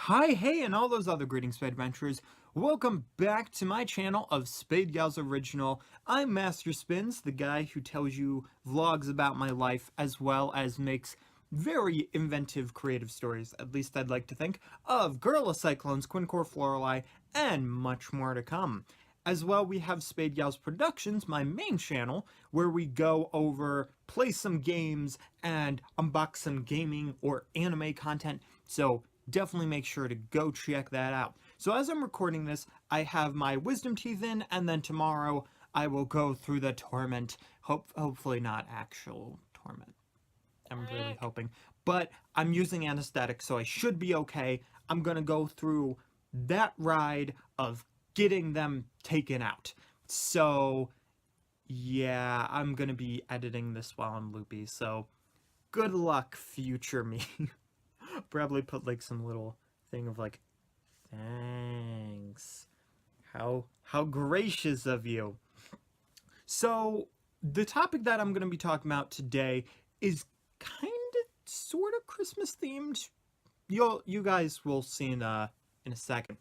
Hi, hey, and all those other greetings, Spade adventurers. Welcome back to my channel of Spade Gals Original. I'm Master Spins, the guy who tells you vlogs about my life as well as makes very inventive, creative stories, at least I'd like to think, of Gorilla Cyclones, Quincore Florali, and much more to come. As well, we have Spade Gals Productions, my main channel, where we go over, play some games, and unbox some gaming or anime content. So definitely make sure to go check that out. So as I'm recording this, I have my wisdom teeth in, and then tomorrow I will go through the torment. Hopefully not actual torment. I'm really hoping. But I'm using anesthetic, so I should be okay. I'm gonna go through that ride of getting them taken out. So yeah, I'm gonna be editing this while I'm loopy, so good luck, future me. Probably put like some little thing of like, thanks. How gracious of you. So the topic that I'm going to be talking about today is kind of sort of Christmas themed. You guys will see in a second.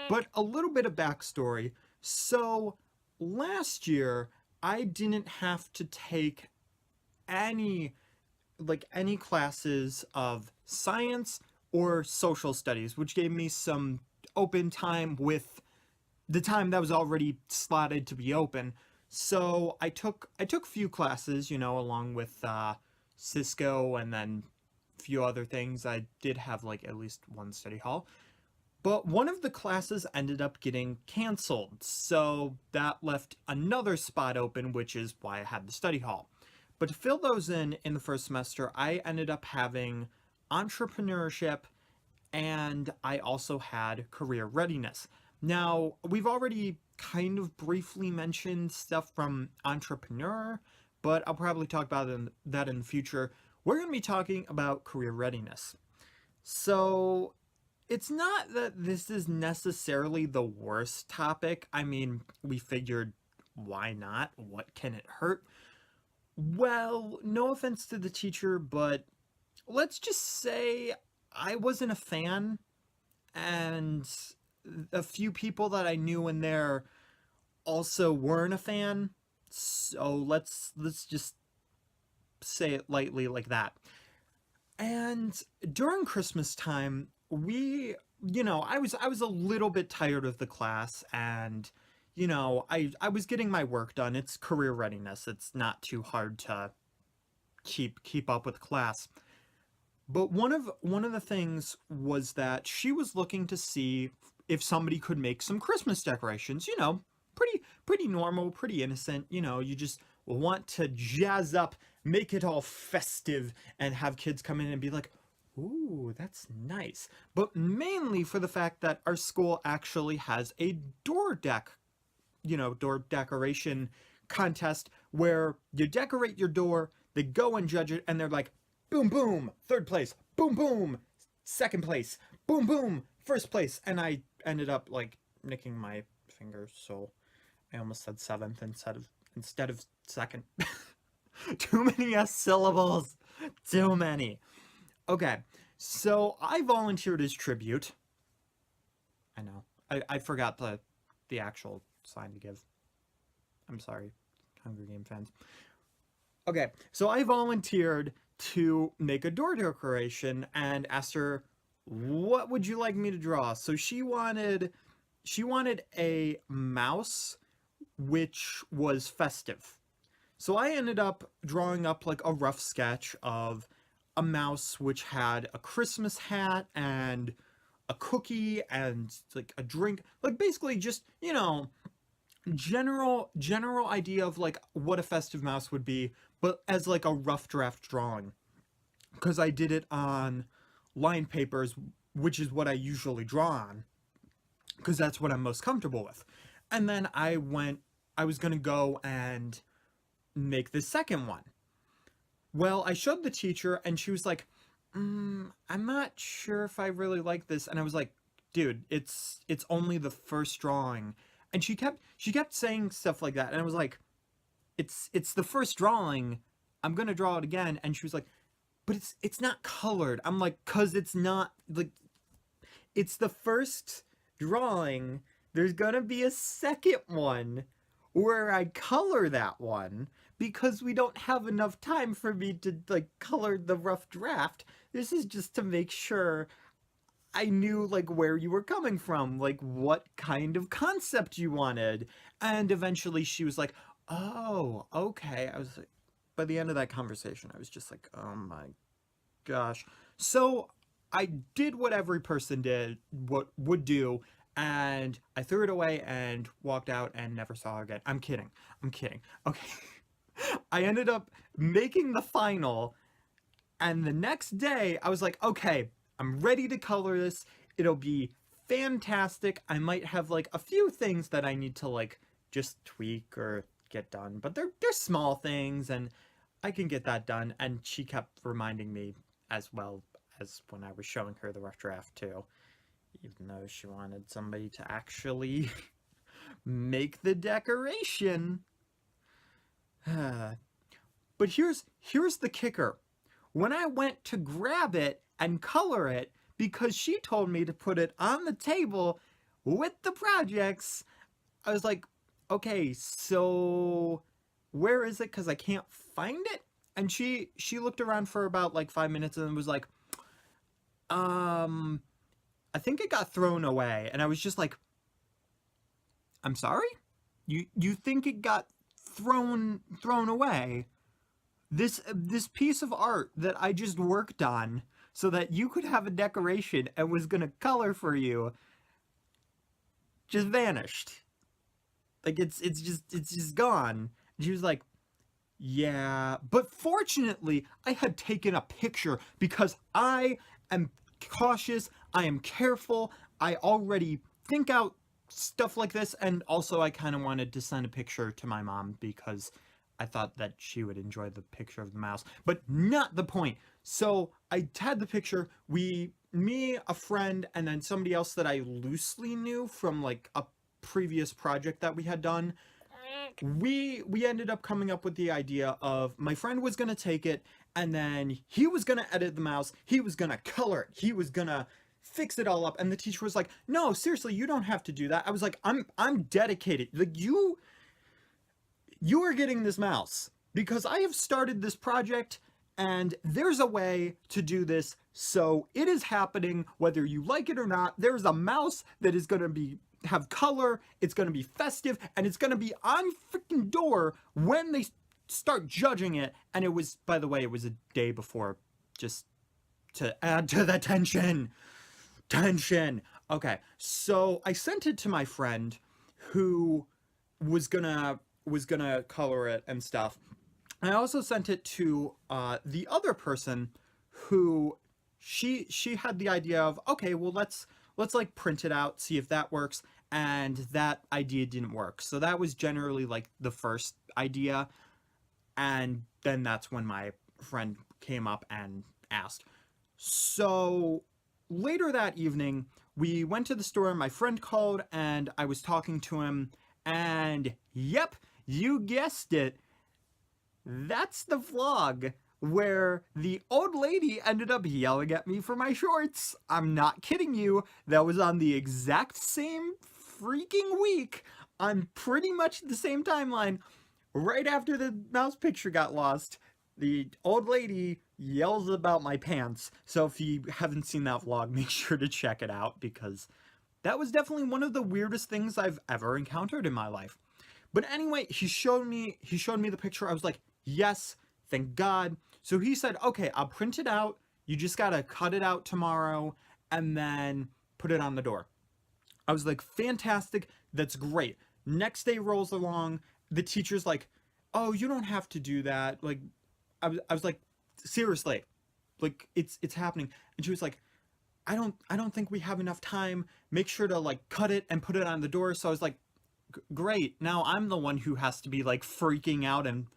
But a little bit of backstory. So last year I didn't have to take any any classes of science or social studies, which gave me some open time with the time that was already slotted to be open. So I took a few classes, you know, along with Cisco and then a few other things. I did have like at least one study hall. But one of the classes ended up getting canceled, so that left another spot open, which is why I had the study hall. But to fill those in the first semester, I ended up having entrepreneurship and I also had career readiness. Now, we've already kind of briefly mentioned stuff from entrepreneur, but I'll probably talk about that in the future. We're going to be talking about career readiness. So, it's not that this is necessarily the worst topic. I mean, we figured, why not? What can it hurt? Well, no offense to the teacher, but let's just say I wasn't a fan, and a few people that I knew in there also weren't a fan. So let's just say it lightly like that. And during Christmas time, I was a little bit tired of the class, and I was getting my work done. It's career readiness. It's not too hard to keep up with class. But one of the things was that she was looking to see if somebody could make some Christmas decorations, pretty normal, pretty innocent, you just want to jazz up, make it all festive and have kids come in and be like, "Ooh, that's nice." But mainly for the fact that our school actually has a door decoration contest where you decorate your door, they go and judge it, and they're like, boom, boom, third place, boom, boom, second place, boom, boom, first place. And I ended up like nicking my fingers, so I almost said seventh instead of second. Too many S syllables. Too many. Okay, so I volunteered as tribute. I know. I forgot the actual sign to give. I'm sorry, Hunger Game fans. Okay, so I volunteered to make a door decoration and asked her, what would you like me to draw? So she wanted a mouse which was festive. So I ended up drawing up like a rough sketch of a mouse which had a Christmas hat and a cookie and like a drink, like basically just, general idea of like what a festive mouse would be, but as like a rough draft drawing, because I did it on line papers, which is what I usually draw on, because that's what I'm most comfortable with. And then I was gonna go and make the second one. Well, I showed the teacher and she was like, I'm not sure if I really like this. And I was like, dude, it's only the first drawing. And she kept saying stuff like that, and I was like, it's the first drawing. I'm gonna draw it again. And she was like, but it's not colored. I'm like, cause it's not like it's the first drawing. There's gonna be a second one where I color that one because we don't have enough time for me to like color the rough draft. This is just to make sure I knew like where you were coming from, like what kind of concept you wanted. And eventually she was like, "Oh, okay." I was like, by the end of that conversation, I was just like, "Oh my gosh." So I did what every person did, what would do, and I threw it away and walked out and never saw her again. I'm kidding. I'm kidding. Okay. I ended up making the final, and the next day I was like, okay, I'm ready to color this. It'll be fantastic. I might have like a few things that I need to like just tweak or get done, but they're small things and I can get that done. And she kept reminding me as well as when I was showing her the rough draft too, even though she wanted somebody to actually make the decoration. But here's the kicker. When I went to grab it and color it, because she told me to put it on the table with the projects, I was like, okay, so where is it? Because I can't find it. And she looked around for about like 5 minutes and was like, I think it got thrown away. And I was just like, I'm sorry? You think it got thrown away? This piece of art that I just worked on so that you could have a decoration and was gonna color for you just vanished. Like it's just gone. And she was like, yeah, but fortunately I had taken a picture because I am cautious, I am careful, I already think out stuff like this, and also I kind of wanted to send a picture to my mom because I thought that she would enjoy the picture of the mouse, but not the point. So I had the picture, me, a friend, and then somebody else that I loosely knew from like a previous project that we had done. We ended up coming up with the idea of my friend was gonna take it and then he was gonna edit the mouse, he was gonna color it, he was gonna fix it all up, and the teacher was like, no, seriously, you don't have to do that. I was like, I'm dedicated. Like you are getting this mouse because I have started this project and there's a way to do this, so it is happening whether you like it or not. There's a mouse that is going to have color, it's going to be festive, and it's going to be on freaking door when they start judging it. And it was, by the way, it was a day before, just to add to the tension. Okay, so I sent it to my friend who was gonna color it and stuff. I also sent it to the other person who she had the idea of, okay, well let's like print it out, see if that works, and that idea didn't work. So that was generally like the first idea, and then that's when my friend came up and asked. So later that evening, we went to the store, my friend called, and I was talking to him, and yep, you guessed it, that's the vlog where the old lady ended up yelling at me for my shorts. I'm not kidding you, that was on the exact same freaking week, on pretty much the same timeline. Right after the mouse picture got lost, the old lady yells about my pants. So if you haven't seen that vlog, make sure to check it out, because that was definitely one of the weirdest things I've ever encountered in my life. But anyway, he showed me the picture. I was like, yes, thank God. So he said, okay, I'll print it out. You just gotta cut it out tomorrow and then put it on the door. I was like, fantastic, that's great. Next day rolls along, the teacher's like, oh, you don't have to do that. Like, I was like, seriously, like it's happening. And she was like, I don't think we have enough time. Make sure to like cut it and put it on the door. So I was like, great. Now I'm the one who has to be like freaking out and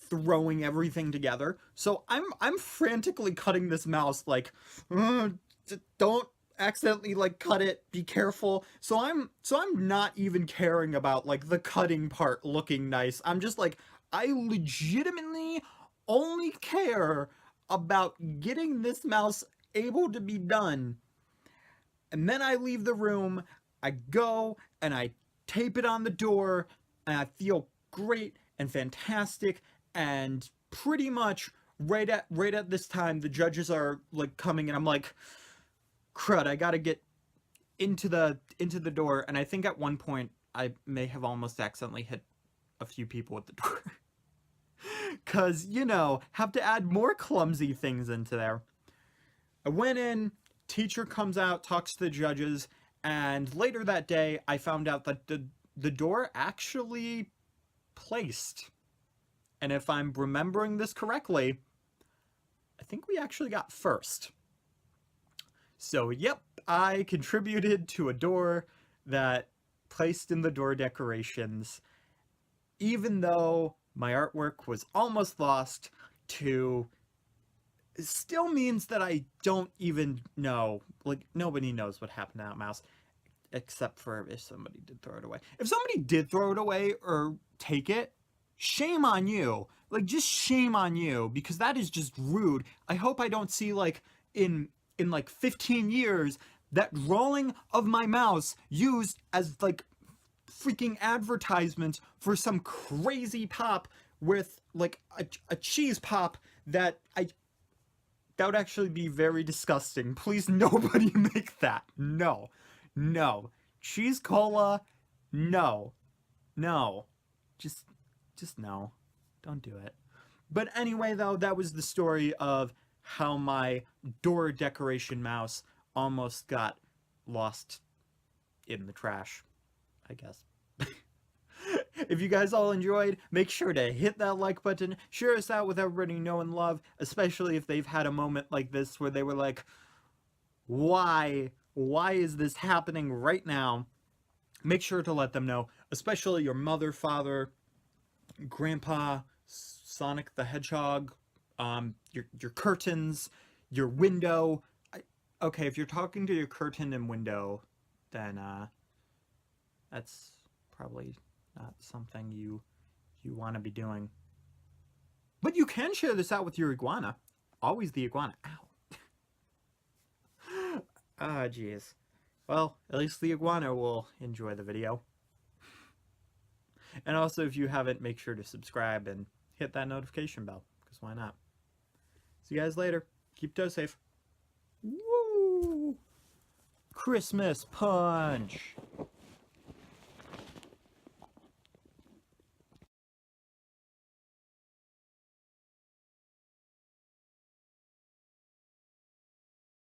throwing everything together. So I'm frantically cutting this mouse, like, don't accidentally like cut it, be careful. So I'm not even caring about like the cutting part looking nice. I'm just like, I legitimately only care about getting this mouse able to be done. And then I leave the room, I go and I tape it on the door, and I feel great and fantastic, and pretty much right at this time the judges are like coming, and I'm like, crud, I gotta get into the door. And I think at one point I may have almost accidentally hit a few people at the door. Cause, have to add more clumsy things into there. I went in, teacher comes out, talks to the judges, and later that day I found out that the door actually placed. And if I'm remembering this correctly, I think we actually got first. So, yep, I contributed to a door that placed in the door decorations, even though my artwork was almost lost to. It still means that I don't even know. Like, nobody knows what happened to that mouse, except for if somebody did throw it away. If somebody did throw it away or take it, shame on you. Like, just shame on you, because that is just rude. I hope I don't see, like, in like 15 years, that drawing of my mouse used as, like, freaking advertisement for some crazy pop with, like, a cheese pop that would actually be very disgusting. Please, nobody make that. No. No. Cheese cola, no. No. Just no. Don't do it. But anyway, though, that was the story of how my door decoration mouse almost got lost in the trash, I guess. If you guys all enjoyed, make sure to hit that like button, share us out with everybody you know and love, especially if they've had a moment like this where they were like, why is this happening right now? Make sure to let them know, especially your mother, father, grandpa, Sonic the Hedgehog, your curtains, your window. Okay, if you're talking to your curtain and window, then that's probably not something you want to be doing. But you can share this out with your iguana. Always the iguana. Ow. Ah, jeez. Well, at least the iguana will enjoy the video. And also, if you haven't, make sure to subscribe and hit that notification bell, because why not? See you guys later. Keep toe safe. Woo! Christmas punch!